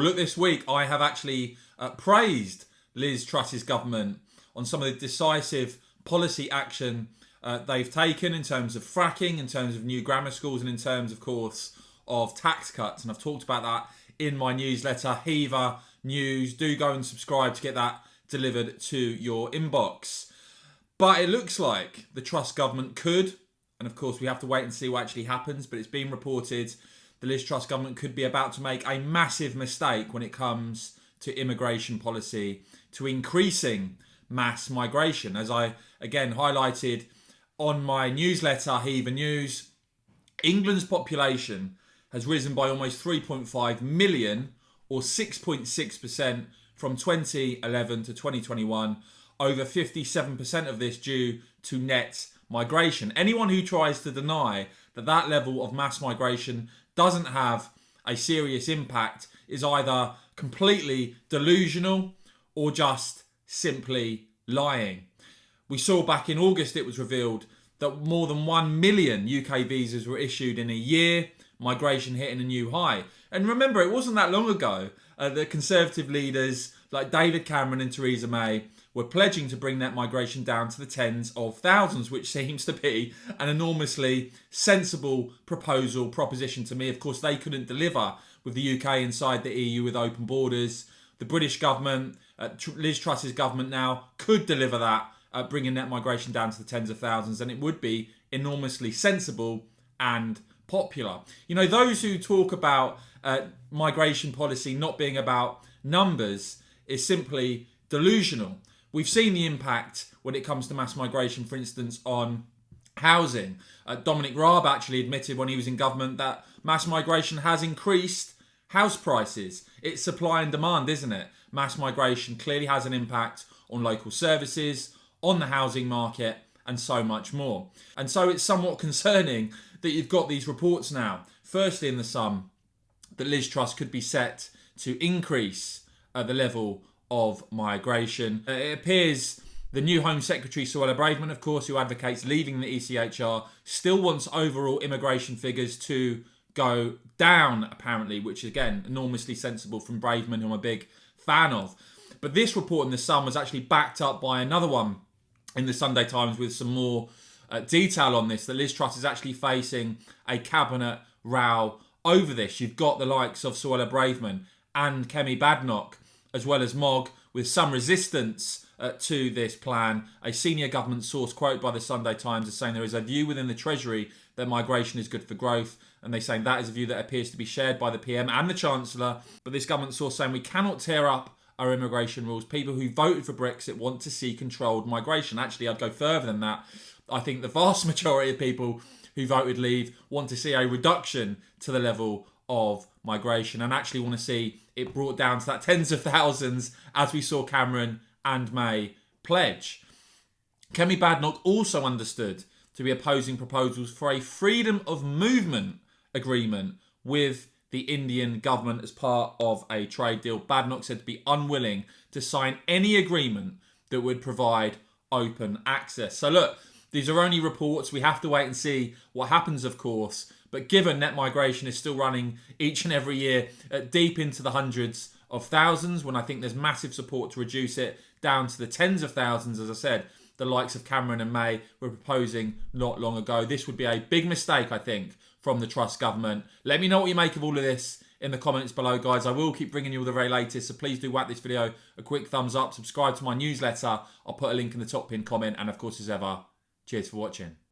Look, this week I have actually praised Liz Truss's government on some of the decisive policy action they've taken in terms of fracking, in terms of new grammar schools, and in terms, of course, of tax cuts. And I've talked about that in my newsletter, Heaver News. Do go and subscribe to get that delivered to your inbox. But it looks like the Truss government could, and of course we have to wait and see what actually happens, but it's been reported the Liz Truss government could be about to make a massive mistake when it comes to immigration policy, to increasing mass migration. As I again highlighted on my newsletter, Heaver News, England's population has risen by almost 3.5 million, or 6.6% from 2011 to 2021. Over 57% of this due to net migration. Anyone who tries to deny that that level of mass migration doesn't have a serious impact is either completely delusional or just simply lying. We saw back in August it was revealed that more than 1 million UK visas were issued in a year, migration hitting a new high. And remember, it wasn't that long ago that Conservative leaders like David Cameron and Theresa May were pledging to bring net migration down to the tens of thousands, which seems to be an enormously sensible proposition to me. Of course, they couldn't deliver with the UK inside the EU with open borders. The British government, Liz Truss's government now, could deliver that, bringing net migration down to the tens of thousands, and it would be enormously sensible and popular. You know, those who talk about migration policy not being about numbers is simply delusional. We've seen the impact when it comes to mass migration, for instance, on housing. Dominic Raab actually admitted when he was in government that mass migration has increased house prices. It's supply and demand, isn't it? Mass migration clearly has an impact on local services, on the housing market, and so much more. And so it's somewhat concerning that you've got these reports now, firstly in the Sun, that Liz Truss could be set to increase the level of migration. It appears the new Home Secretary, Suella Braverman, of course, who advocates leaving the ECHR, still wants overall immigration figures to go down, apparently, which is, again, enormously sensible from Braverman, who I'm a big fan of. But this report in the Sun was actually backed up by another one in the Sunday Times with some more detail on this, that Liz Truss is actually facing a cabinet row over this. You've got the likes of Suella Braverman and Kemi Badenoch, as well as Mogg, with some resistance to this plan. A senior government source quoted by the Sunday Times is saying there is a view within the Treasury that migration is good for growth, and they're saying that is a view that appears to be shared by the PM and the Chancellor. But this government source saying we cannot tear up our immigration rules. People who voted for Brexit want to see controlled migration. Actually, I'd go further than that. I think the vast majority of people who voted leave want to see a reduction to the level of migration and actually want to see it brought down to that tens of thousands, as we saw Cameron and May pledge. Kemi Badenoch also understood to be opposing proposals for a freedom of movement agreement with the Indian government as part of a trade deal. Badenoch said to be unwilling to sign any agreement that would provide open access. So look, these are only reports. We have to wait and see what happens, of course. But given net migration is still running each and every year deep into the hundreds of thousands, when I think there's massive support to reduce it down to the tens of thousands, as I said, the likes of Cameron and May were proposing not long ago. This would be a big mistake, I think, from the Truss government. Let me know what you make of all of this in the comments below, guys. I will keep bringing you all the very latest, so please do whack this video a quick thumbs up. Subscribe to my newsletter. I'll put a link in the top pinned comment. And of course, as ever, cheers for watching.